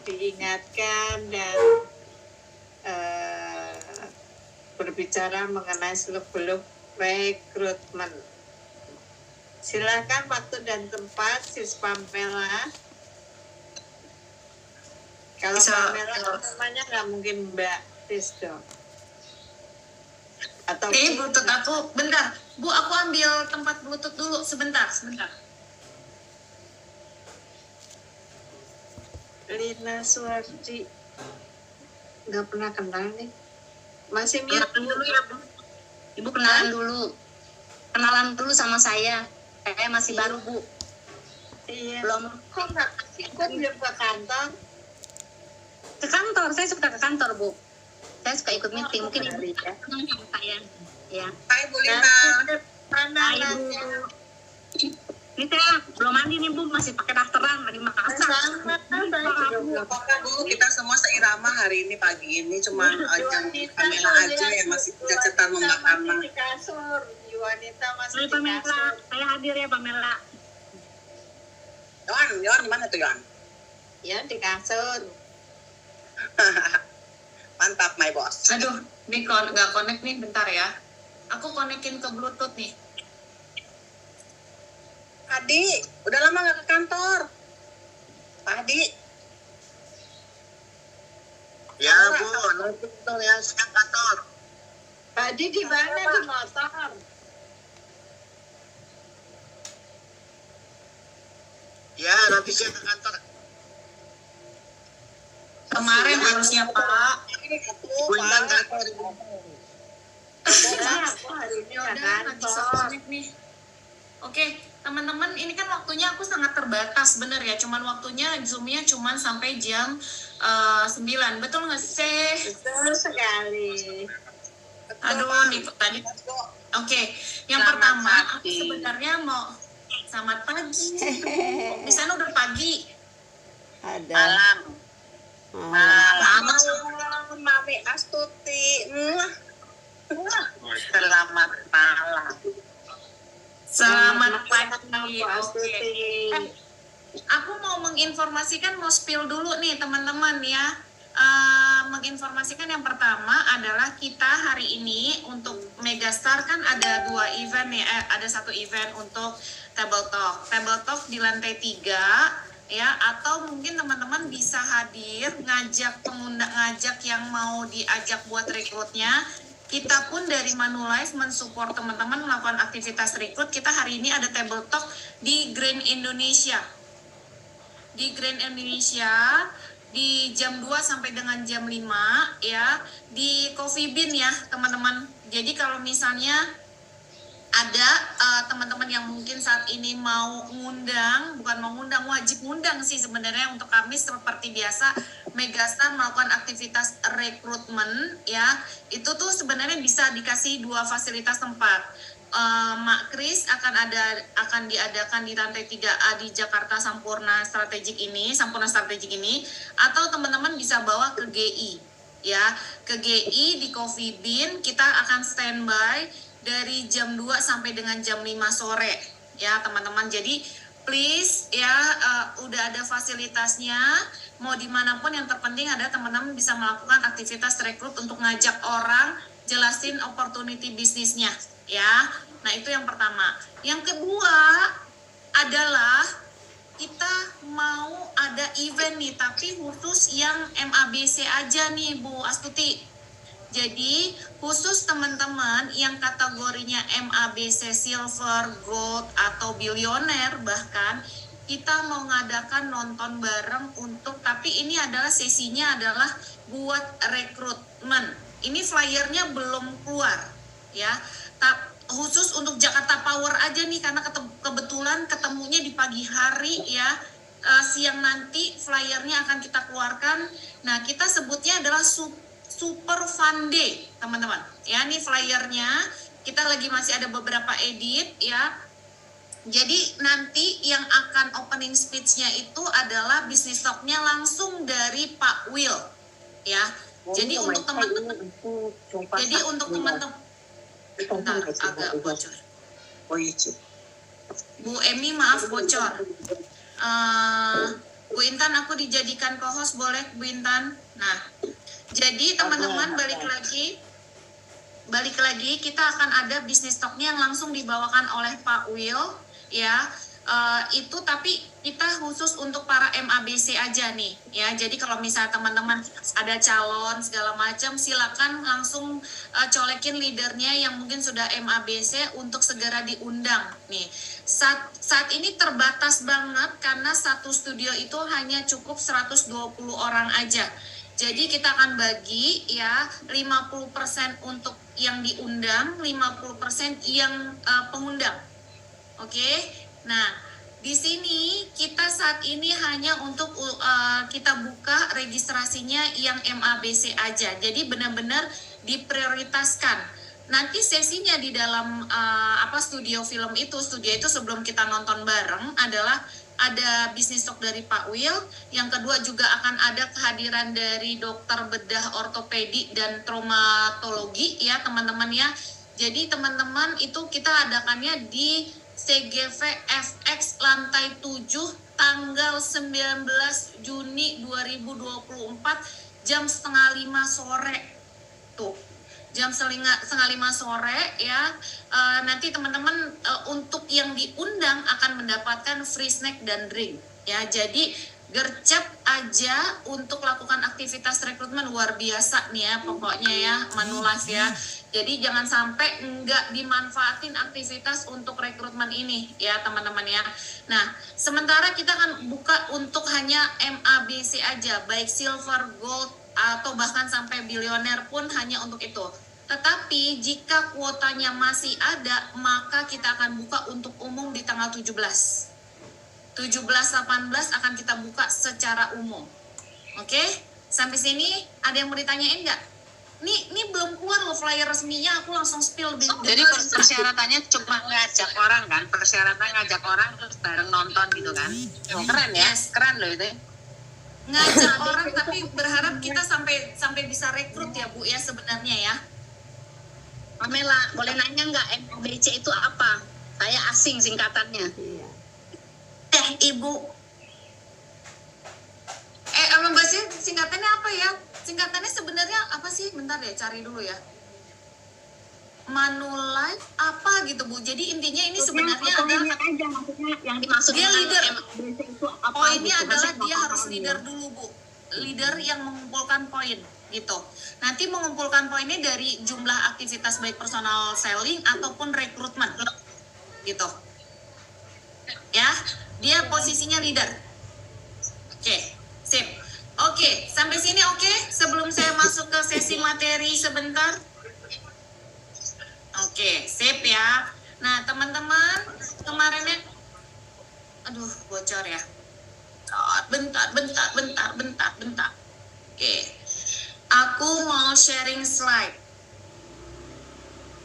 diingatkan dan berbicara mengenai seluk-beluk rekrutmen. Silakan waktu dan tempat, Sis Pamela. Kalau Pamela namanya nggak mungkin Mbak Tis dong. Atau Bluetooth aku, bentar. Bu, aku ambil tempat Bluetooth dulu, sebentar. Lina Suwardi, nggak pernah kenal nih. Masih mute dulu ya, Bu. Ibu kenalan dulu sama saya. Saya masih baru, Bu. Iya. Belum. Kok belum ke kantor? Ke kantor, saya suka ke kantor, Bu. Saya suka ikut meeting. Mungkin Ibu ya. sama saya. Ya. Hai Bu Lina. Mana Hai, Bu. Ini saya belum mandi nih, Bu. Masih pakai dasteran, lagi masak. Apakah Bu kita semua seirama hari ini pagi ini cuma ajang Pamela aja yang masih cetar membakar di kasur. Yuanita masih di Pamela, kasur. saya hadir ya, Pamela. Yohan gimana tuh Yohan? Ya di kasur. Mantap my boss. Aduh, ini nggak connect nih, bentar ya. Aku konekin ke Bluetooth nih. Adi, udah lama gak ke kantor. Pak Adi. Ya Bu, nanti dong ya siang kantor. Tadi di mana di motor? Ya nanti siang ke kantor. Kemarin harusnya Pak. Ini aku Bu Intan Pak. kantor. Ya, aku hari ini Ya ke udah, nggak bisa kantor. connect nih. Oke, teman-teman, ini kan waktunya aku sangat terbatas, bener ya. Cuman waktunya Zoom-nya cuman sampai jam 9. Betul nggak sih? Betul sekali. Aduh, nih tadi. Oke, yang Selamat pertama, aku pagi. sebenarnya mau selamat pagi. Di sana udah pagi. Ada. Malam. Malam. Malam. Mami Astuti. Selamat malam. Selamat pagi. Bu Astuti. Oke. Aku mau menginformasikan, mau spill dulu nih teman-teman ya. Menginformasikan yang pertama adalah kita hari ini untuk Megastar kan ada 2 event nih, ada 1 event untuk Table Talk. Table Talk di lantai 3 ya, atau mungkin teman-teman bisa hadir ngajak yang mau diajak buat rekrutnya. Kita pun dari Manulife mensupport teman-teman melakukan aktivitas rekrut. Kita hari ini ada Table Talk di Grand Indonesia. Di Grand Indonesia di jam 2 sampai dengan jam 5 ya, di Coffee Bean ya teman-teman. Jadi kalau misalnya ada teman-teman yang mungkin saat ini mau ngundang, bukan mau ngundang, wajib ngundang sih sebenarnya untuk kami seperti biasa Megastar melakukan aktivitas rekrutmen ya. Itu tuh sebenarnya bisa dikasih 2 fasilitas tempat. Mak Kris akan diadakan di lantai 3A di Jakarta Sampurna Strategik ini, atau teman-teman bisa bawa ke GI ya, ke GI di Coffee Bean. Kita akan standby dari jam 2 sampai dengan jam 5 sore ya teman-teman. Jadi please ya, udah ada fasilitasnya, mau dimanapun, yang terpenting ada teman-teman bisa melakukan aktivitas rekrut untuk ngajak orang, jelasin opportunity bisnisnya ya. Nah itu yang pertama. Yang kedua adalah kita mau ada event nih, tapi khusus yang MABC aja nih Bu Astuti. Jadi khusus teman-teman yang kategorinya MABC Silver, Gold, atau Billionaire bahkan, kita mau ngadakan nonton bareng untuk, tapi ini adalah sesinya adalah buat rekrutmen. Ini flyernya belum keluar ya. Khusus untuk Jakarta Power aja nih, karena kebetulan ketemunya di pagi hari ya. Siang nanti flyernya akan kita keluarkan. Nah kita sebutnya adalah Super Fun Day teman-teman ya. Ini flyernya kita lagi masih ada beberapa edit ya. Jadi nanti yang akan opening speech-nya itu adalah business talk-nya langsung dari Pak Will ya. Jadi untuk teman-teman, bentar, agak bocor. Bu Emi maaf bocor. Bu Intan, aku dijadikan co-host boleh Bu Intan? Nah, jadi teman-teman balik lagi kita akan ada bisnis talknya yang langsung dibawakan oleh Pak Will ya. Itu tapi kita khusus untuk para MABC aja nih ya. Jadi kalau misalnya teman-teman ada calon segala macam, silakan langsung colekin leadernya yang mungkin sudah MABC untuk segera diundang nih. Saat ini terbatas banget karena satu studio itu hanya cukup 120 orang aja. Jadi kita akan bagi ya 50% untuk yang diundang, 50% yang pengundang. Oke. Nah, di sini kita saat ini hanya untuk kita buka registrasinya yang MABC aja. Jadi benar-benar diprioritaskan. Nanti sesinya di dalam studio itu sebelum kita nonton bareng adalah ada bisnis talk dari Pak Will. Yang kedua juga akan ada kehadiran dari dokter bedah ortopedi dan traumatologi ya teman-teman ya. Jadi teman-teman itu kita adakannya di CGV FX lantai 7 tanggal 19 Juni 2024 jam 4:30 sore tuh. Jam 4:30 sore ya. Nanti teman-teman untuk yang diundang akan mendapatkan free snack dan drink ya. Jadi gercep aja untuk lakukan aktivitas rekrutmen luar biasa nih ya pokoknya ya Manulife ya. Jadi jangan sampai nggak dimanfaatin aktivitas untuk rekrutmen ini ya teman-teman ya. Nah sementara kita akan buka untuk hanya MABC aja, baik silver, gold atau bahkan sampai bilioner pun hanya untuk itu. Tetapi jika kuotanya masih ada, maka kita akan buka untuk umum di tanggal 17, 18 akan kita buka secara umum. Oke, sampai sini ada yang mau ditanyain nggak? Ini belum keluar loh flyer resminya, aku langsung spill di. Jadi persyaratannya cuma ngajak orang kan? Persyaratan ngajak orang terus bareng nonton gitu kan? Keren ya, keren loh itu. Ngajak orang tapi berharap kita sampai bisa rekrut ya Bu ya sebenarnya ya. Pamela, boleh nanya nggak MABC itu apa? Saya asing singkatannya. Ibu. Mbak singkatannya apa ya? Singkatannya sebenarnya apa sih? Bentar deh, cari dulu ya. Manulife apa gitu Bu? Jadi intinya ini sebenarnya adalah aja, maksudnya yang dimaksud dia leader. MABC itu apa? Poinnya gitu. adalah dia harus leader dulu Bu. Leader yang mengumpulkan poin gitu. Nanti mengumpulkan poinnya dari jumlah aktivitas baik personal selling ataupun rekrutmen gitu. Ya, dia posisinya leader. Oke, sip. Oke, sampai sini oke? Sebelum saya masuk ke sesi materi sebentar. Oke, sip ya. Nah, teman-teman, kemarinnya aduh, bocor ya. Bentar. Oke. Aku mau sharing slide.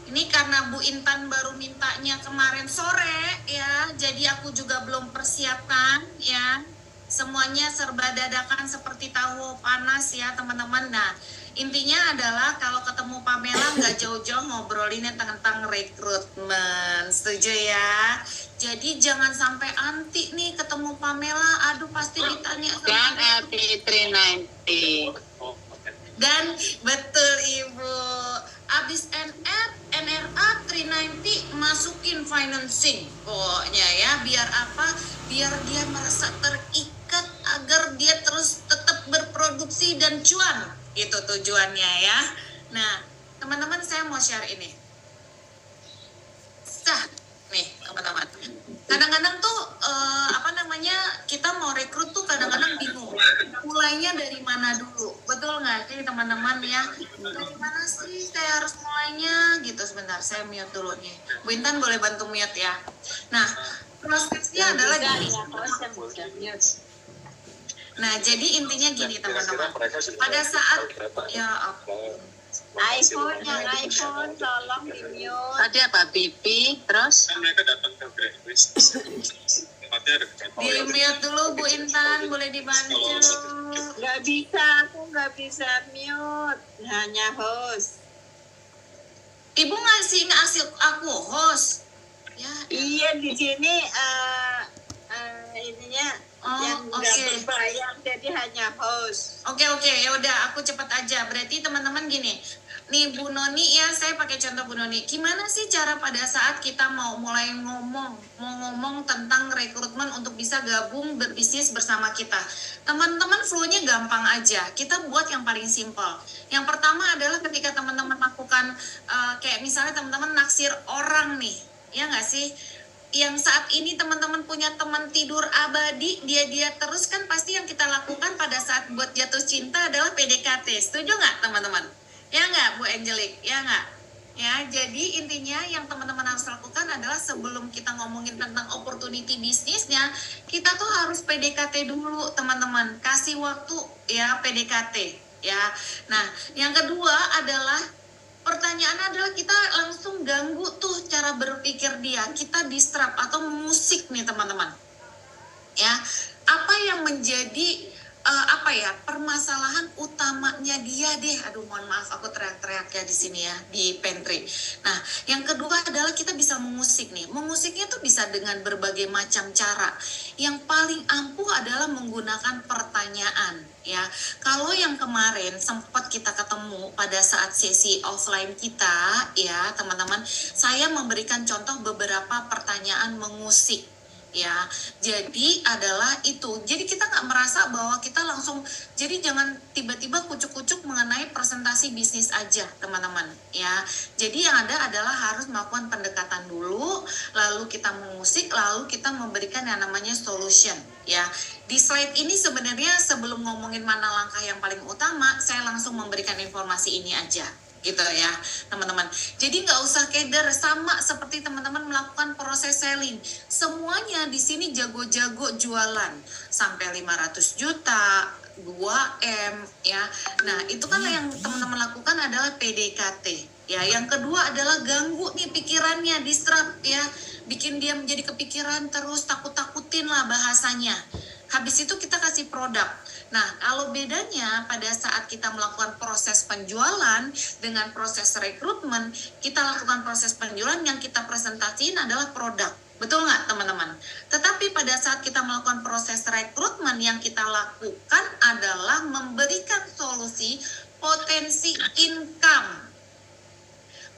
Ini karena Bu Intan baru mintanya kemarin sore ya, jadi aku juga belum persiapkan ya. Semuanya serba dadakan seperti tahu panas ya teman-teman. Nah, intinya adalah kalau ketemu Pamela nggak jauh-jauh ngobrolinnya tentang rekrutmen. Setuju ya? Jadi jangan sampai anti nih ketemu Pamela, aduh pasti ditanya. Dan LT390. Dan betul Ibu, abis NRA 390 masukin financing pokoknya ya. Biar apa? Biar dia merasa terikat agar dia terus tetap berproduksi dan cuan. Itu tujuannya ya. Nah teman-teman saya mau share ini. Nih teman-teman, kadang-kadang tuh kita mau rekrut tuh kadang-kadang bingung mulainya dari mana dulu, betul nggak sih teman-teman ya? Dari mana sih saya harus mulainya gitu. Sebentar saya mute dulu nih, Bu Intan boleh bantu mute ya. Nah prosesnya adalah gini. Nah jadi intinya gini teman-teman, pada saat ya iPhone tolong di mute. Tadi apa? Pipi, terus? Mereka datang ke breakfast. Tempatnya ada di mute dulu Bu Intan, boleh dibantu. Nggak bisa, aku nggak bisa mute. Hanya host. Ibu ngasih aku host. Ya. Iya di sini ininya yang Oh, nggak oke. berbayar, jadi hanya host. Oke, ya udah aku cepet aja. Berarti teman-teman gini, nih Bu Noni ya, saya pakai contoh Bu Noni. Gimana sih cara pada saat kita mau mulai mau ngomong tentang rekrutmen untuk bisa gabung berbisnis bersama kita? Teman-teman flow-nya gampang aja. Kita buat yang paling simpel. Yang pertama adalah ketika teman-teman lakukan kayak misalnya teman-teman naksir orang nih, ya nggak sih? Yang saat ini teman-teman punya teman tidur abadi, dia terus, kan pasti yang kita lakukan pada saat buat jatuh cinta adalah PDKT. Setuju nggak teman-teman? Ya nggak Bu Angelic? Ya nggak? Ya, jadi intinya yang teman-teman harus lakukan adalah sebelum kita ngomongin tentang opportunity bisnisnya, kita tuh harus PDKT dulu teman-teman. Kasih waktu ya PDKT ya. Nah, yang kedua adalah pertanyaan adalah kita langsung ganggu tuh cara berpikir dia, kita disrupt atau musik nih teman-teman. Ya, apa yang menjadi permasalahan utamanya dia deh. Aduh, mohon maaf aku teriak-teriak ya di sini ya di pantry. Nah, yang kedua adalah kita bisa mengusik nih. Mengusiknya tuh bisa dengan berbagai macam cara. Yang paling ampuh adalah menggunakan pertanyaan ya. Kalau yang kemarin sempat kita ketemu pada saat sesi offline kita ya, teman-teman, saya memberikan contoh beberapa pertanyaan mengusik. Ya, jadi adalah itu. Jadi kita nggak merasa bahwa kita langsung, jadi jangan tiba-tiba kucuk-kucuk mengenai presentasi bisnis aja, teman-teman. Ya, jadi yang ada adalah harus melakukan pendekatan dulu, lalu kita mengusik, lalu kita memberikan yang namanya solution. Ya, di slide ini sebenarnya sebelum ngomongin mana langkah yang paling utama, saya langsung memberikan informasi ini aja. Gitu ya teman-teman. Jadi nggak usah keder, sama seperti teman-teman melakukan proses selling. Semuanya di sini jago-jago jualan sampai 500 juta, 2M ya. Nah, itu kan yang teman-teman lakukan adalah PDKT. Ya, yang kedua adalah ganggu nih pikirannya, disrupt ya. Bikin dia menjadi kepikiran terus, takut-takutin lah bahasanya. Habis itu kita kasih produk. Nah, kalau bedanya pada saat kita melakukan proses penjualan dengan proses rekrutmen, kita lakukan proses penjualan, yang kita presentasiin adalah produk. Betul nggak teman-teman? Tetapi pada saat kita melakukan proses rekrutmen, yang kita lakukan adalah memberikan solusi potensi income.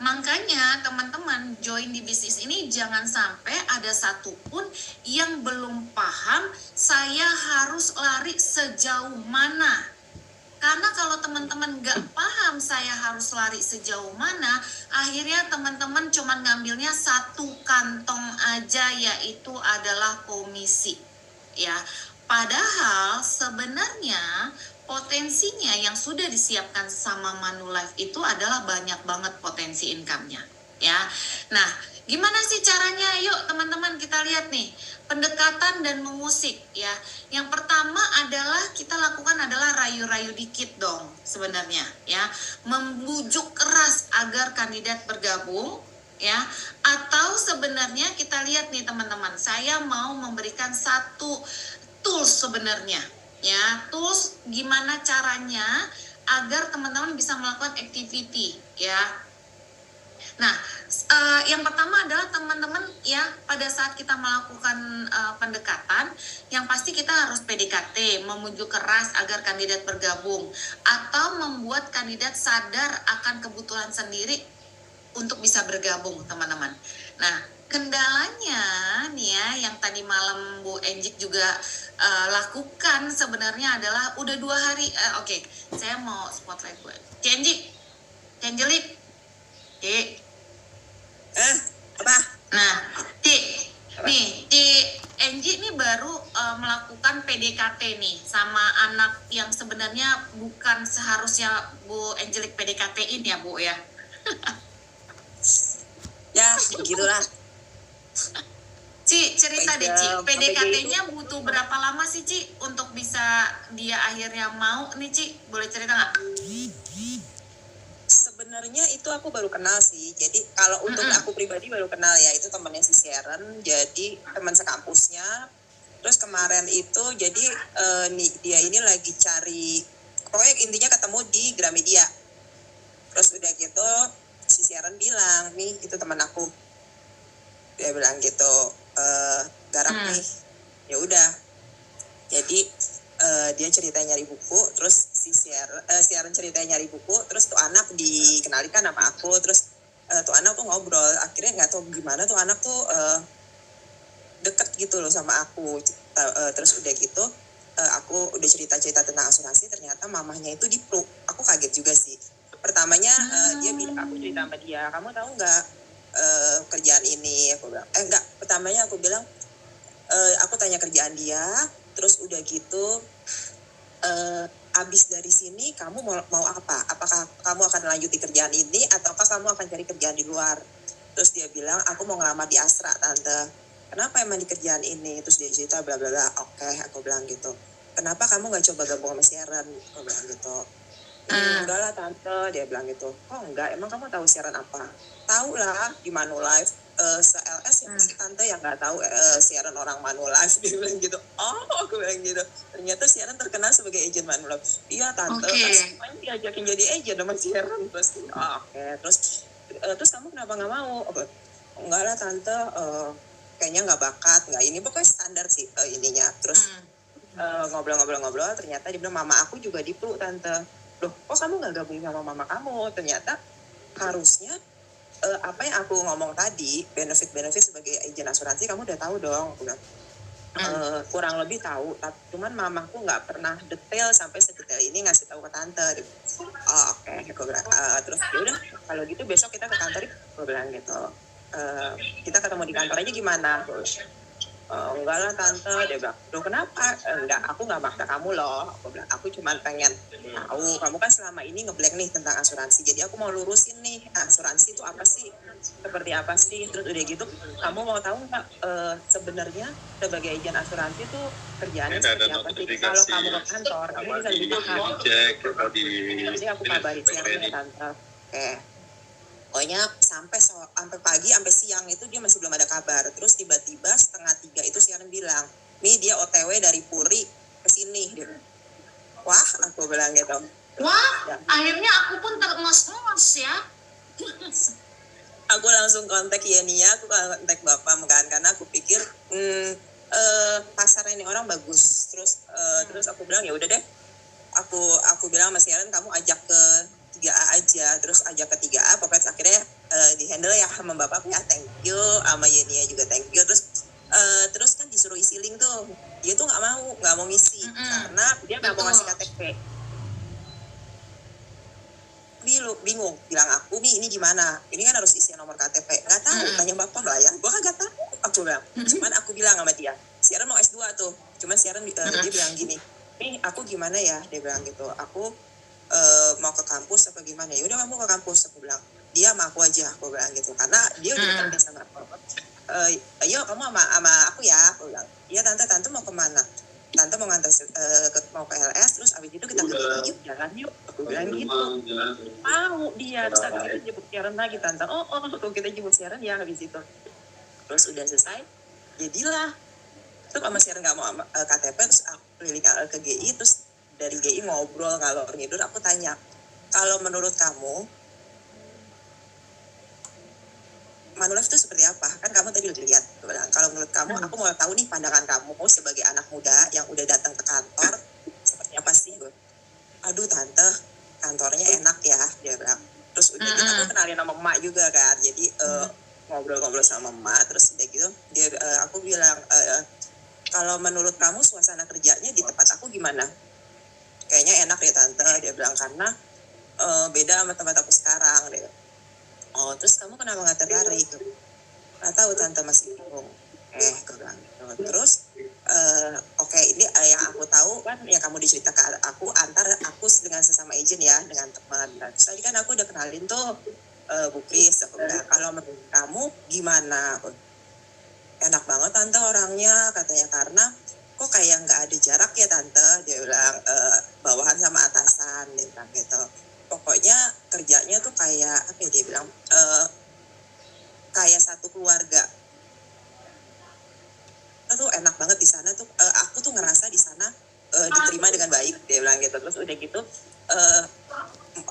Makanya teman-teman join di bisnis ini jangan sampai ada satupun yang belum paham saya harus lari sejauh mana. Karena kalau teman-teman gak paham saya harus lari sejauh mana, akhirnya teman-teman cuma ngambilnya satu kantong aja, yaitu adalah komisi. Ya, padahal sebenarnya potensinya yang sudah disiapkan sama Manulife itu adalah banyak banget potensi income-nya ya. Nah, gimana sih caranya? Yuk teman-teman kita lihat nih, pendekatan dan mengusik ya. Yang pertama adalah kita lakukan adalah rayu-rayu dikit dong sebenarnya ya, membujuk keras agar kandidat bergabung ya. Atau sebenarnya kita lihat nih teman-teman, saya mau memberikan satu tools sebenarnya ya, tools gimana caranya agar teman-teman bisa melakukan activity ya. Nah, yang pertama adalah teman-teman ya, pada saat kita melakukan pendekatan, yang pasti kita harus PDKT, memujuk keras agar kandidat bergabung, atau membuat kandidat sadar akan kebutuhan sendiri untuk bisa bergabung, teman-teman. Nah, kendalanya nih ya, yang tadi malam Bu Enjik juga lakukan sebenarnya adalah udah 2 hari. Oke, saya mau spotlight buat Enjik, Angelik, Apa? Nah, nih Enji nih baru melakukan PDKT nih sama anak yang sebenarnya bukan seharusnya Bu Angelik PDKT-in ya Bu ya. Ya, begitulah. Ci, cerita deh Ci, PDKT-nya butuh berapa lama sih Ci untuk bisa dia akhirnya mau nih Ci? Boleh cerita nggak? Sebenarnya itu aku baru kenal sih. Jadi kalau untuk aku pribadi baru kenal ya, itu temannya si Sharon. Jadi teman sekampusnya. Terus kemarin itu jadi dia ini lagi cari, pokoknya intinya ketemu di Gramedia. Terus udah gitu si Sharon bilang, nih itu teman aku. Dia bilang gitu, garap nih. Ya udah. Jadi dia ceritanya nyari buku, terus si Sharon ceritanya nyari buku, terus tuh anak dikenalikan sama aku, terus tuh anak tuh ngobrol, akhirnya nggak tahu gimana tuh anak tuh deket gitu loh sama aku. Terus udah gitu aku udah cerita-cerita tentang asuransi, ternyata mamahnya itu dipeluk. Aku kaget juga sih. Pertamanya dia bilang, aku cerita sama dia, kamu tahu nggak kerjaan ini? Aku bilang, enggak. Pertamanya aku bilang, aku tanya kerjaan dia, terus udah gitu, abis dari sini kamu mau apa? Apakah kamu akan lanjuti kerjaan ini, ataukah kamu akan cari kerjaan di luar? Terus dia bilang, aku mau ngelamar di Astra, Tante. Kenapa emang di kerjaan ini? Terus dia cerita bla bla bla. Oke, aku bilang gitu. Kenapa kamu nggak coba gabung sama Sharon? Aku bilang gitu. Enggak lah Tante, dia bilang gitu. Oh enggak, emang kamu tahu Sharon apa? Tahu lah, di Manulife. Se-LS ya pasti Tante yang nggak tahu Sharon orang Manulife. Dia bilang gitu. Oh, aku bilang gitu. Ternyata Sharon terkenal sebagai agent Manulife. Iya Tante, semuanya diajakin jadi agent sama Sharon. Terus, oke. Terus kamu kenapa nggak mau? Enggak lah Tante, kayaknya nggak bakat, nggak ini. Pokoknya standar sih ininya. Terus ngobrol-ngobrol, ternyata dia bilang, mama aku juga dipeluk Tante. Loh, kok kamu nggak gabung sama mama kamu? Ternyata harusnya apa yang aku ngomong tadi, benefit-benefit sebagai agen asuransi, kamu udah tahu dong. Kurang lebih tahu, tapi cuman mamaku nggak pernah detail sampai sedetail ini ngasih tahu ke tante. Oke, aku bilang, terus udah kalau gitu besok kita ke kantor, aku bilang gitu. Kita ketemu di kantor aja gimana? Enggak lah Tante, dia bilang, loh kenapa? Enggak, aku nggak maksa kamu loh. Aku bilang, aku cuma pengen tahu, kamu kan selama ini ngeblank nih tentang asuransi, jadi aku mau lurusin nih, asuransi itu apa sih? Seperti apa sih? Terus udah gitu, kamu mau tahu nggak sebenarnya sebagai agen asuransi itu kerjaannya seperti apa sih? Kalau kamu ke kantor, kamu bisa lebih paham. Jadi aku kabarin siang ya Tante. Oke. Pokoknya sampai pagi, sampai siang itu dia masih belum ada kabar. Terus tiba-tiba 2:30 itu Sharon bilang, nih dia OTW dari Puri ke sini. Wah, aku bilang gitu. Wah, ya. Akhirnya aku pun terengos-engos ya. Aku langsung kontak Yenia, aku kontak Bapak kan, karena aku pikir pasar ini orang bagus. Terus aku bilang ya udah deh. Aku bilang sama Sharon, kamu ajak ke 3A aja, terus ajak ke 3A, pokoknya akhirnya di handle ya sama Bapak ya, thank you, sama Yenia juga thank you. Terus kan disuruh isi link tuh, dia tuh nggak mau ngisi karena dia nggak mau ngasih KTP. Bingung, bilang aku nih ini gimana, ini kan harus isi nomor KTP, nggak tahu, tanya Bapak lah ya, gua kan nggak tahu, aku bilang. Cuman aku bilang sama dia, Sharon mau S2 tuh, cuman Sharon dia bilang gini, nih aku gimana ya, dia bilang gitu, aku mau ke kampus apa gimana, ya udah kamu ke kampus, aku bilang. Dia sama aku aja, aku bilang gitu, karena dia udah dekat sama aku. Ayo kamu sama aku ya, aku bilang. Iya tante mau kemana? Tante mau ngantar mau ke LS, terus abis itu kita yuk jalan yuk, aku bilang gitu. Mau dia, terus abis itu jemput Sharon lagi tante. Oh kita jemput Sharon ya habis itu. Terus udah selesai, jadilah. Terus sama Sharon nggak mau KTP, terus aku keliling ke GI, terus dari GI ngobrol ngalor ngidur, aku tanya, kalau menurut kamu Manulife itu seperti apa? Kan kamu tadi udah lihat. Kalau menurut kamu, aku mau tahu nih pandangan kamu sebagai anak muda yang udah datang ke kantor, seperti apa sih? Aduh tante, kantornya enak ya, dia bilang. Terus udah gitu aku kenalin sama emak juga kan, jadi ngobrol-ngobrol sama emak, terus udah gitu aku bilang, kalau menurut kamu suasana kerjanya di tempat aku gimana? Kayaknya enak ya tante, dia bilang, karena beda sama tempat aku sekarang. Dia bilang, oh terus kamu kenapa nggak tertarik? Nggak tahu tante, masih bingung. Aku bilang gitu. Terus oke, ini yang aku tahu kan yang kamu diceritakan aku antar aku dengan sesama agent ya, dengan teman. Terus tadi kan aku udah kenalin tuh Bu Kris, aku bilang, kalau menurut kamu gimana? Enak banget tante orangnya katanya, karena kok kayak nggak ada jarak ya tante, dia bilang, bawahan sama atasan, dia bilang gitu. Pokoknya kerjanya tuh kayak apa ya, dia bilang kayak satu keluarga. Itu enak banget di sana tuh, aku tuh ngerasa di sana diterima dengan baik, dia bilang gitu. Terus udah gitu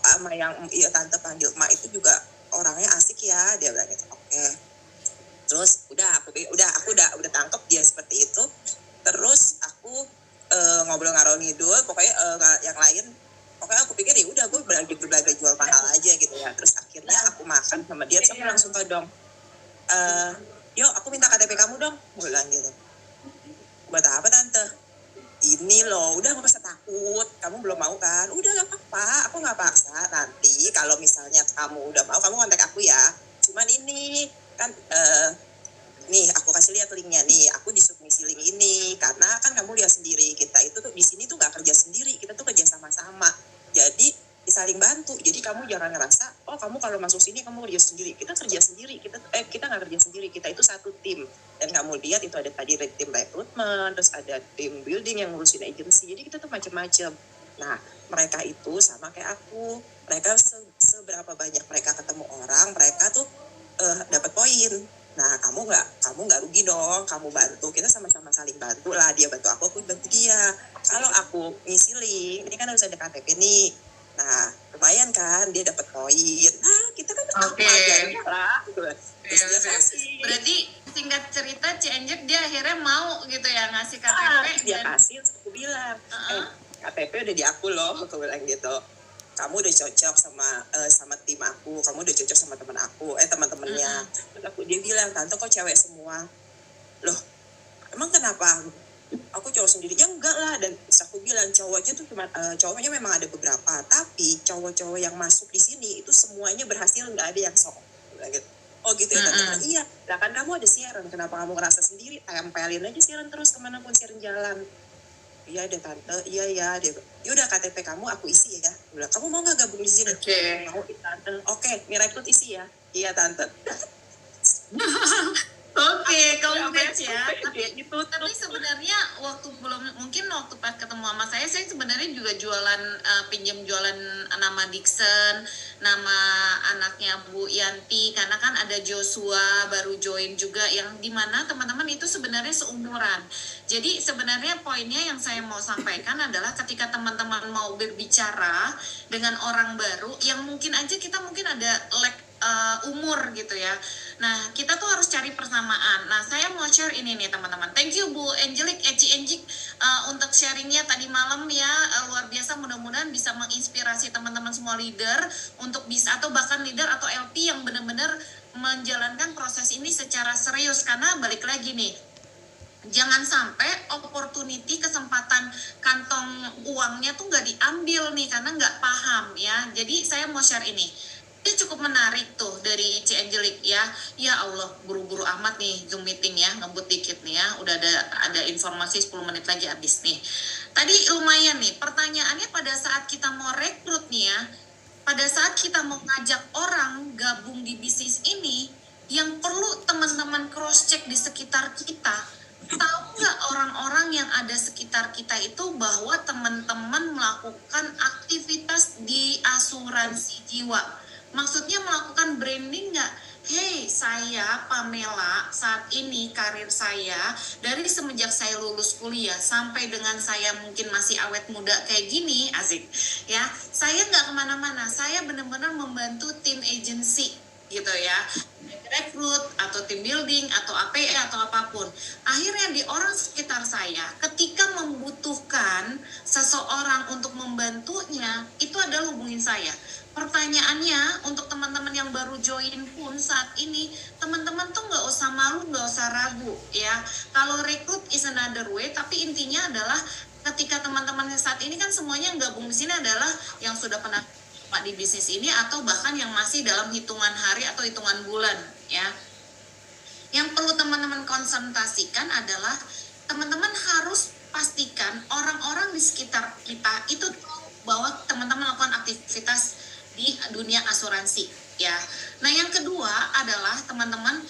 sama yang tante panggil emak itu juga orangnya asik ya, dia bilang gitu. Oke. Terus aku udah tangkep dia seperti itu. Terus aku ngobrol ngarau ngidul, pokoknya yang lain, pokoknya aku pikir ya udah gue belaga jual mahal aja gitu ya. Terus akhirnya aku makan sama dia, terus aku langsung tau dong, yo aku minta KTP kamu dong, gue bilang gitu. Buat apa tante? Ini loh, udah gak usah takut, kamu belum mau kan? Udah gak apa-apa, aku gak paksa. Nanti kalau misalnya kamu udah mau, kamu kontak aku ya. Cuman ini kan nih aku kasih lihat linknya nih, aku disubmisi link ini karena kan kamu lihat sendiri kita itu tuh di sini tuh gak kerja sendiri, kita tuh kerja sama-sama, jadi saling bantu. Jadi kamu jangan ngerasa oh kamu kalau masuk sini kamu kerja sendiri, kita kerja sendiri, kita nggak kerja sendiri, kita itu satu tim. Dan kamu lihat itu ada tadi tim rekrutmen, terus ada tim building yang ngurusin agensi, jadi kita tuh macam-macam. Nah mereka itu sama kayak aku, mereka seberapa banyak mereka ketemu orang, mereka tuh dapat poin. Nah kamu nggak rugi dong, kamu bantu, kita sama-sama saling bantu lah, dia bantu aku bantu dia. Kalau aku ngisi link, ini kan harus ada KTP nih, nah lumayan kan dia dapat poin. Nah kita kan apa aja lah berarti singkat cerita Cianjur dia akhirnya mau gitu ya ngasih KTP. Dia kasih, aku bilang KTP udah di aku loh, aku bilang gitu. Kamu udah cocok sama tim aku, kamu udah cocok sama teman-temannya. Terus dia bilang, tante kok cewek semua? Loh, emang kenapa? Aku cowok sendiri? Ya enggak lah. Dan aku bilang cowoknya tuh cowoknya memang ada beberapa, tapi cowok-cowok yang masuk di sini itu semuanya berhasil, nggak ada yang sok. Gitu. Oh gitu ya tante? Iya. Lah kan kamu ada siaran, kenapa kamu ngerasa sendiri? Tempelin aja siaran terus kemanapun siaran jalan. Iya deh tante, iya deh. Yaudah KTP kamu aku isi ya. Bilang, kamu mau nggak gabung di sini? Mau tante. Oke, rekrut isi ya. Iya tante. Oke, congrats ya. Tapi sebenarnya mungkin waktu pas ketemu sama saya sebenarnya juga pinjam jualan nama Dixon, nama anaknya Bu Yanti, karena kan ada Joshua baru join juga, yang dimana teman-teman itu sebenarnya seumuran. Jadi sebenarnya poinnya yang saya mau sampaikan adalah ketika teman-teman mau berbicara dengan orang baru, yang mungkin aja kita ada umur gitu ya. Nah, kita tuh harus cari persamaan. Nah, saya mau share ini nih teman-teman. Thank you Bu Angelic, untuk sharingnya tadi malam ya. Luar biasa, mudah-mudahan bisa menginspirasi teman-teman semua leader untuk bisa, atau bahkan leader atau LP yang benar-benar menjalankan proses ini secara serius. Karena balik lagi nih, jangan sampai opportunity, kesempatan kantong uangnya tuh nggak diambil nih karena nggak paham ya. Jadi saya mau share ini. Ini cukup menarik tuh dari Ci Angelic ya. Ya Allah, buru-buru amat nih Zoom meeting ya, ngebut dikit nih ya. Udah ada informasi 10 menit lagi habis nih. Tadi lumayan nih, pertanyaannya pada saat kita mau rekrut nih ya, pada saat kita mau ngajak orang gabung di bisnis ini, yang perlu teman-teman cross check di sekitar kita, tahu nggak orang-orang yang ada sekitar kita itu bahwa teman-teman melakukan aktivitas di asuransi jiwa. Maksudnya melakukan branding nggak? Hey, saya Pamela, saat ini karir saya dari semenjak saya lulus kuliah sampai dengan saya mungkin masih awet muda kayak gini, asik ya. Saya nggak kemana-mana, saya benar-benar membantu tim agency gitu ya, rekrut atau tim building atau APE atau apapun. Akhirnya di orang sekitar saya ketika membutuhkan seseorang untuk membantunya, itu adalah hubungin saya. Pertanyaannya untuk teman-teman yang baru join pun saat ini, teman-teman tuh nggak usah malu, nggak usah ragu ya. Kalau rekrut is another way, tapi intinya adalah ketika teman-teman saat ini kan semuanya yang gabung di sini adalah yang sudah pernah di bisnis ini atau bahkan yang masih dalam hitungan hari atau hitungan bulan ya. Yang perlu teman-teman konsentrasikan adalah teman-teman harus pastikan orang-orang di sekitar kita itu tahu bahwa teman-teman melakukan aktivitas di dunia asuransi ya. Nah yang kedua adalah teman-teman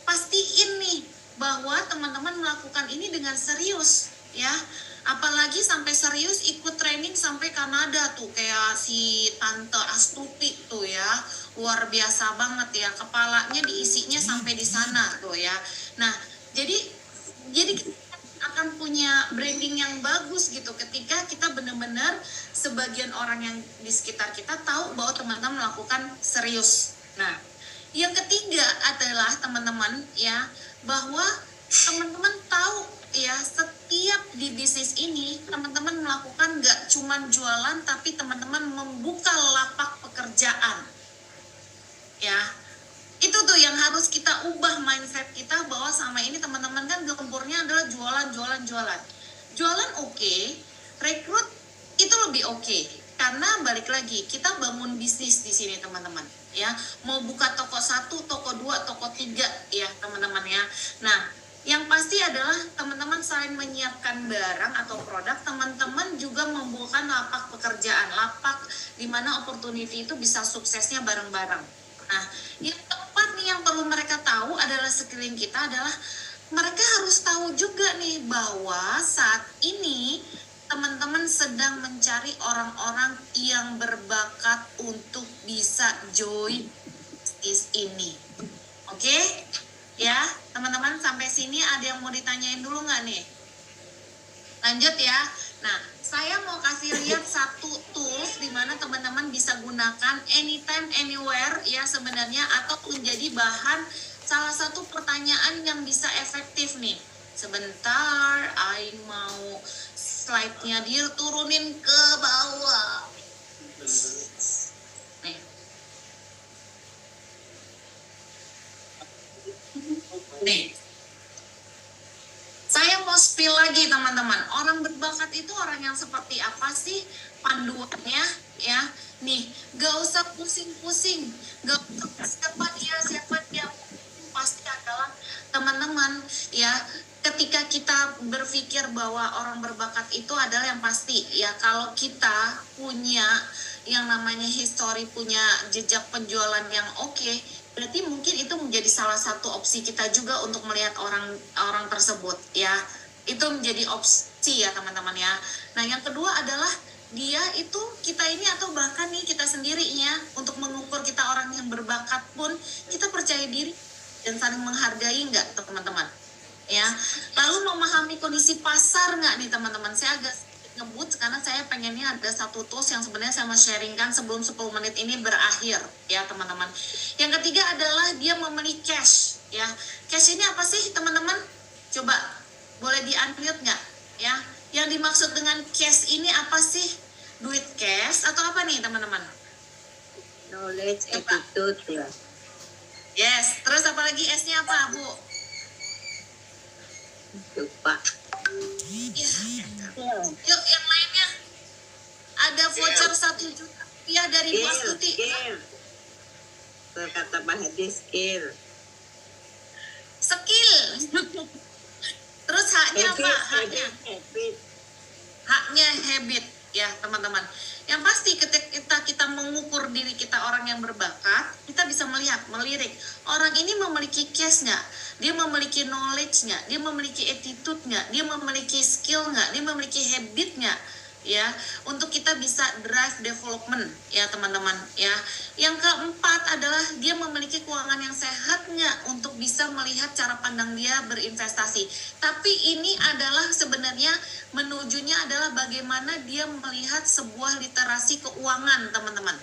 pastiin nih bahwa teman-teman melakukan ini dengan serius ya. Apalagi sampai serius ikut training sampai Kanada tuh kayak si Tante Astuti tuh ya, luar biasa banget ya, kepalanya diisinya sampai di sana tuh ya. Nah jadi kita akan punya branding yang bagus gitu ketika kita benar-benar sebagian orang yang di sekitar kita tahu bahwa teman-teman melakukan serius. Nah yang ketiga adalah teman-teman ya, bahwa teman-teman tahu ya, setiap di bisnis ini teman-teman melakukan nggak cuma jualan, tapi teman-teman membuka lapak pekerjaan. Ya, itu tuh yang harus kita ubah mindset kita, bahwa sama ini teman-teman kan gempurnya adalah jualan. Jualan oke, rekrut itu lebih oke. Karena balik lagi, kita bangun bisnis di sini teman-teman. Ya, mau buka toko 1, toko 2, toko 3 ya teman-teman ya. Nah, yang pasti adalah teman-teman selain menyiapkan barang atau produk, teman-teman juga membuka lapak pekerjaan, lapak di mana opportunity itu bisa suksesnya bareng-bareng. Nah, yang keempat nih yang perlu mereka tahu adalah sekeliling kita adalah mereka harus tahu juga nih bahwa saat ini teman-teman sedang mencari orang-orang yang berbakat untuk bisa join bisnis ini. Oke? Ya, teman-teman sampai sini ada yang mau ditanyain dulu nggak nih? Lanjut ya. Nah, saya mau kasih lihat satu tools di mana teman-teman bisa gunakan anytime, anywhere ya sebenarnya, atau menjadi bahan salah satu pertanyaan yang bisa efektif nih. Sebentar, Aing mau slide-nya dia turunin ke bawah. Nih. Nih. Saya mau spill lagi teman-teman. Orang berbakat itu orang yang seperti apa sih panduannya ya? Nih, gak usah pusing-pusing. Gak usah siapa dia. Pasti adalah teman-teman ya. Ketika kita berpikir bahwa orang berbakat itu adalah yang pasti ya, kalau kita punya yang namanya history, punya jejak penjualan yang oke, berarti mungkin itu menjadi salah satu opsi kita juga untuk melihat orang tersebut ya. Itu menjadi opsi ya teman-teman ya. Nah, yang kedua adalah dia itu kita ini, atau bahkan nih kita sendirinya, untuk mengukur kita orang yang berbakat pun kita percaya diri dan saling menghargai nggak teman-teman ya. Lalu memahami kondisi pasar nggak nih teman-teman. Saya agak ngebut karena saya pengennya ada satu tools yang sebenarnya saya mau sharingkan sebelum 10 menit ini berakhir ya teman-teman. Yang ketiga adalah dia memiliki cash ya. Cash ini apa sih teman-teman? Coba boleh di-unmute nggak ya? Yang dimaksud dengan cash ini apa sih? Duit cash atau apa nih teman-teman? Knowledge, attitude ya. Yes, terus apa lagi S-nya apa Bu? Lupa. Ya. Yuk yang lainnya. Ada voucher 1 juta rupiah dari Bu Astuti. Skill. Berkata Bahadi skill. Skill. Terus haknya apa? Haknya. Haknya habit ya teman-teman. Yang pasti ketika kita mengukur diri kita orang yang berbakat, kita bisa melirik. Orang ini memiliki cash nggak? Dia memiliki knowledge nggak? Dia memiliki attitude nggak? Dia memiliki skill nggak? Dia memiliki habit nggak? Ya, untuk kita bisa drive development ya teman-teman ya. Yang keempat adalah dia memiliki keuangan yang sehat nggak untuk bisa melihat cara pandang dia berinvestasi. Tapi ini adalah sebenarnya menujunya adalah bagaimana dia melihat sebuah literasi keuangan teman-teman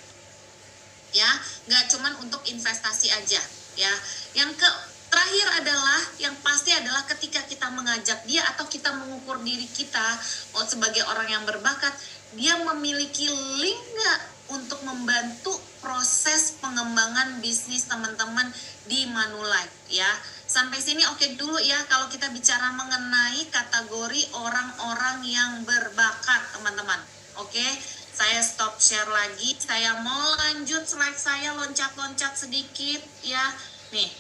ya, nggak cuman untuk investasi aja ya. Yang terakhir adalah yang pasti adalah ketika kita mengajak dia atau kita mengukur diri kita sebagai orang yang berbakat, dia memiliki link nggak untuk membantu proses pengembangan bisnis teman-teman di Manulife ya. Sampai sini oke dulu ya kalau kita bicara mengenai kategori orang-orang yang berbakat teman-teman. Oke, saya stop share lagi. Saya mau lanjut slide saya, loncat-loncat sedikit ya. Nih,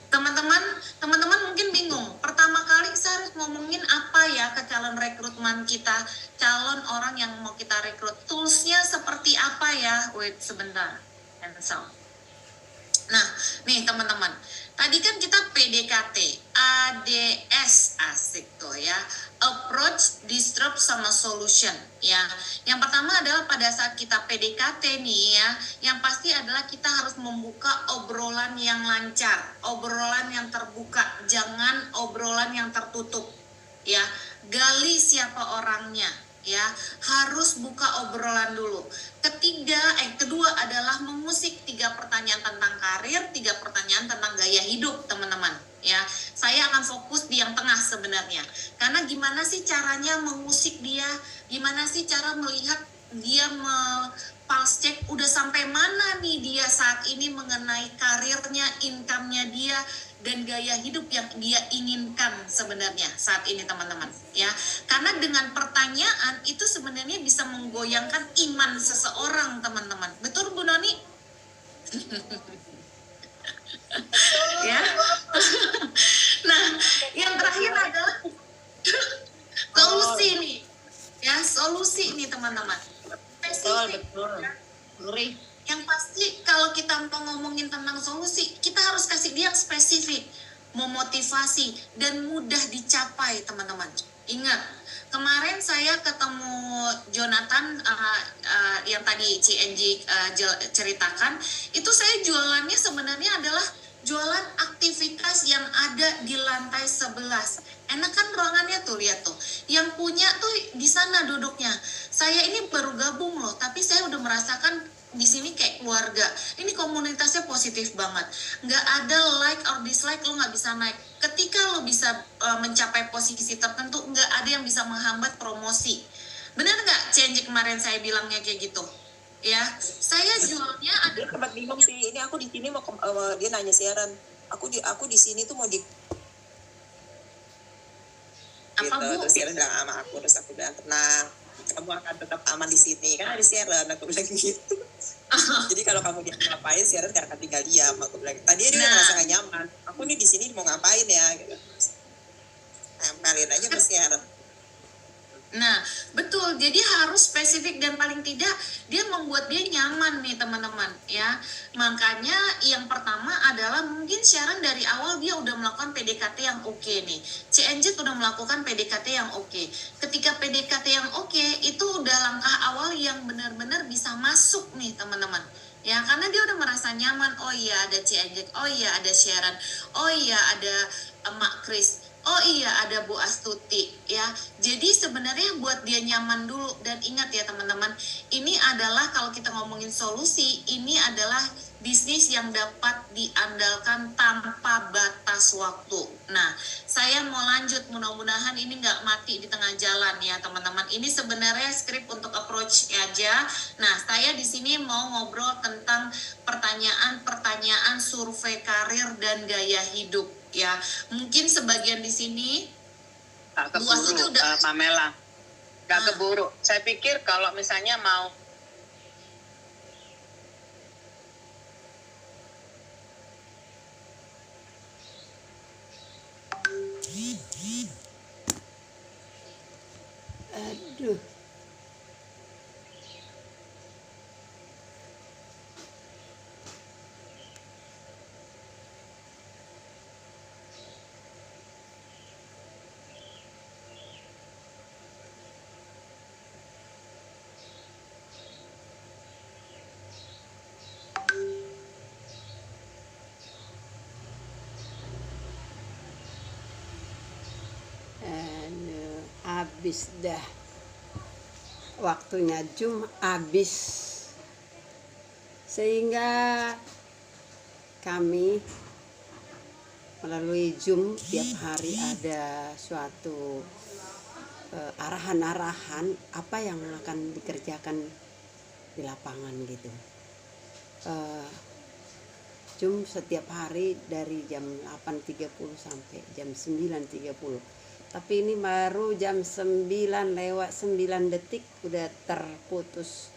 teman-teman mungkin bingung. Pertama kali saya harus ngomongin apa ya ke calon rekrutmen kita, calon orang yang mau kita rekrut. Toolsnya seperti apa ya? Wait sebentar. Nah, nih teman-teman. Tadi kan kita PDKT, ADS asik tuh ya. Approach, disrupt, sama solution ya. Yang pertama adalah pada saat kita PDKT nih ya, yang pasti adalah kita harus membuka obrolan yang lancar, obrolan yang terbuka, jangan obrolan yang tertutup ya. Gali siapa orangnya ya, harus buka obrolan dulu. Kedua adalah mengusik 3 pertanyaan tentang karir, 3 pertanyaan tentang gaya hidup, teman-teman. Ya, saya akan fokus di yang tengah sebenarnya. Karena gimana sih caranya mengusik dia? Gimana sih cara melihat dia pulse check udah sampai mana nih dia saat ini mengenai karirnya, income-nya dia, dan gaya hidup yang dia inginkan sebenarnya saat ini, teman-teman, ya. Karena dengan pertanyaan itu sebenarnya bisa menggoyangkan iman seseorang, teman-teman. Betul, Bu Noni? Ya. Nah, yang terakhir adalah solusi nih. Ya, solusi nih, teman-teman. Spesifik. Betul. Yang pasti kalau kita mau ngomongin tentang solusi, kita harus kasih dia yang spesifik, memotivasi, dan mudah dicapai, teman-teman. Ingat, kemarin saya ketemu Jonathan yang tadi CNG ceritakan, itu saya jualannya sebenarnya adalah jualan aktivitas yang ada di lantai 11. Enak kan ruangannya tuh, lihat tuh. Yang punya tuh di sana duduknya. Saya ini baru gabung loh, tapi saya udah merasakan di sini kayak keluarga. Ini komunitasnya positif banget. Nggak ada like or dislike, lo nggak bisa naik. Ketika lo bisa mencapai posisi tertentu, nggak ada yang bisa menghambat promosi. Benar nggak CNG kemarin saya bilangnya kayak gitu? Ya, saya jualnya ada. Dia tempat bingung sih. Ini aku di sini mau dia nanya siaran. Aku di sini tuh mau di Apa, gitu. Bu? Terus siaran bilang sama aku, terus aku bilang tenang, kamu akan tetap aman di sini kan ada siaran, aku bilang gitu. Jadi kalau kamu ngapain siaran gak akan tinggal diam, aku bilang. Tadi dia udah merasa gak nyaman. Aku nih di sini mau ngapain ya gitu. Tempelin aja ke siaran. Nah, betul. Jadi harus spesifik dan paling tidak dia membuat dia nyaman nih, teman-teman, ya. Makanya yang pertama adalah mungkin Sharon dari awal dia udah melakukan PDKT yang oke nih. CNJ udah melakukan PDKT yang oke. Ketika PDKT yang oke, itu udah langkah awal yang benar-benar bisa masuk nih, teman-teman. Ya, karena dia udah merasa nyaman. Oh iya ada CNJ, oh iya ada Sharon, oh iya ada Mak Kris. Oh iya ada Bu Astuti, ya. Jadi sebenarnya buat dia nyaman dulu. Dan ingat ya teman-teman, ini adalah kalau kita ngomongin solusi, ini adalah bisnis yang dapat diandalkan tanpa batas waktu. Nah, saya mau lanjut, mudah-mudahan ini nggak mati di tengah jalan ya teman-teman. Ini sebenarnya skrip untuk approach aja. Nah, saya di sini mau ngobrol tentang pertanyaan-pertanyaan survei karir dan gaya hidup. Ya, mungkin sebagian di sini Gak keburu, Pamela. Gak keburu. Saya pikir kalau misalnya mau Aduh. Habis dah waktunya Zoom habis, sehingga kami melalui Zoom tiap hari ada suatu arahan-arahan apa yang akan dikerjakan di lapangan gitu. Zoom setiap hari dari jam 8.30 sampai jam 9.30. Tapi ini baru jam 9 lewat 9 detik udah terputus.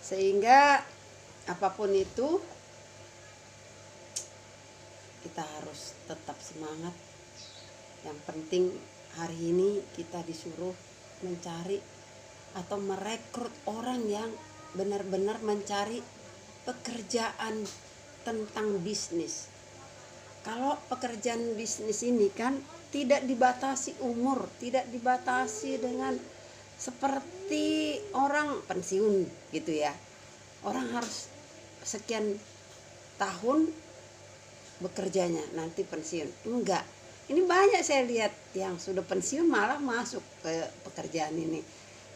Sehingga apapun itu kita harus tetap semangat. Yang penting hari ini kita disuruh mencari atau merekrut orang yang benar-benar mencari pekerjaan tentang bisnis. Kalau pekerjaan bisnis ini kan tidak dibatasi umur, tidak dibatasi dengan seperti orang pensiun gitu ya. Orang harus sekian tahun bekerjanya nanti pensiun. Enggak. Ini banyak saya lihat yang sudah pensiun malah masuk ke pekerjaan ini.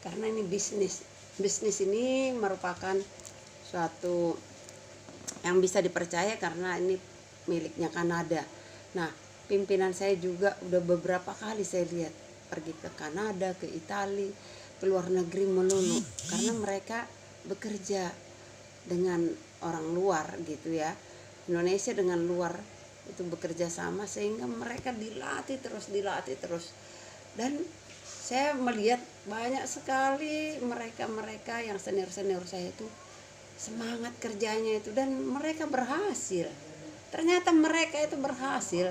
Karena ini bisnis. bisnis ini merupakan suatu yang bisa dipercaya karena ini miliknya Kanada. Nah, pimpinan saya juga udah beberapa kali saya lihat pergi ke Kanada, ke Italia, ke luar negeri melulu karena mereka bekerja dengan orang luar gitu ya. Indonesia dengan luar itu bekerja sama sehingga mereka dilatih terus. Dan saya melihat banyak sekali mereka yang senior saya itu semangat kerjanya itu, dan mereka berhasil. Ternyata mereka itu berhasil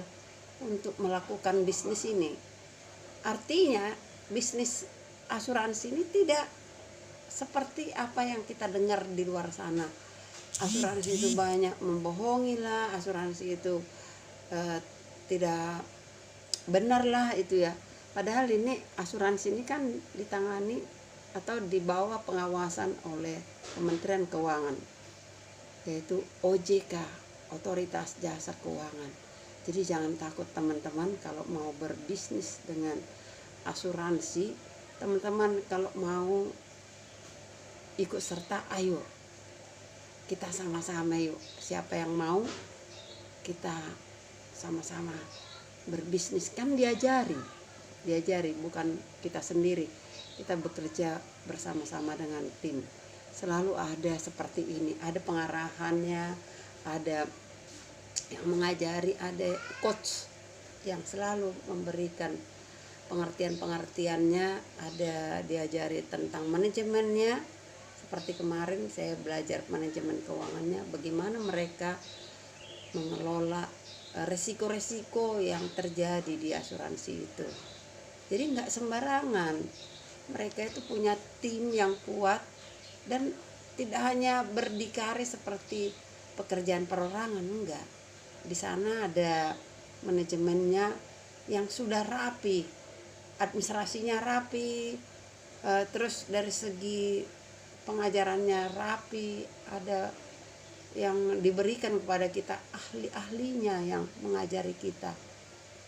untuk melakukan bisnis ini. Artinya bisnis asuransi ini tidak seperti apa yang kita dengar di luar sana. Asuransi itu banyak membohongi lah, asuransi itu tidak benar lah itu ya. Padahal ini asuransi ini kan ditangani atau di bawah pengawasan oleh Kementerian Keuangan, yaitu OJK, Otoritas Jasa Keuangan. Jadi jangan takut teman-teman kalau mau berbisnis dengan asuransi. Teman-teman kalau mau ikut serta, ayo kita sama-sama yuk. Siapa yang mau, kita sama-sama berbisnis. Kan diajari, bukan kita sendiri. Kita bekerja bersama-sama dengan tim. Selalu ada seperti ini, ada pengarahannya, ada yang mengajari, ada coach yang selalu memberikan pengertiannya, ada diajari tentang manajemennya. Seperti kemarin saya belajar manajemen keuangannya, bagaimana mereka mengelola resiko-resiko yang terjadi di asuransi itu. Jadi nggak sembarangan, mereka itu punya tim yang kuat dan tidak hanya berdikari seperti pekerjaan perorangan, enggak. Di sana ada manajemennya yang sudah rapi, administrasinya rapi, terus dari segi pengajarannya rapi, ada yang diberikan kepada kita ahli-ahlinya yang mengajari kita.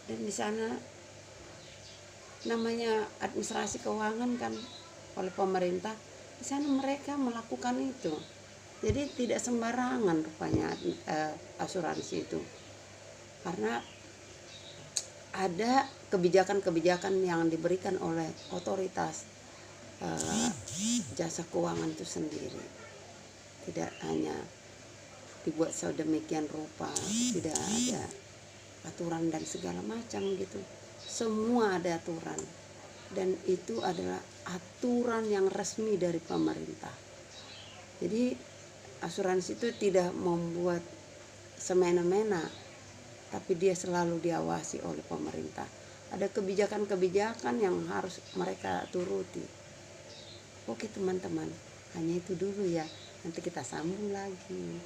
Dan di sana namanya administrasi keuangan kan oleh pemerintah, di sana mereka melakukan itu. Jadi tidak sembarangan rupanya asuransi itu, karena ada kebijakan-kebijakan yang diberikan oleh otoritas jasa keuangan itu sendiri. Tidak hanya dibuat sedemikian rupa, tidak ada aturan dan segala macam gitu. Semua ada aturan, dan itu adalah aturan yang resmi dari pemerintah. Jadi asuransi itu tidak membuat semena-mena, tapi dia selalu diawasi oleh pemerintah. Ada kebijakan-kebijakan yang harus mereka turuti. Oke teman-teman, hanya itu dulu ya. Nanti kita sambung lagi.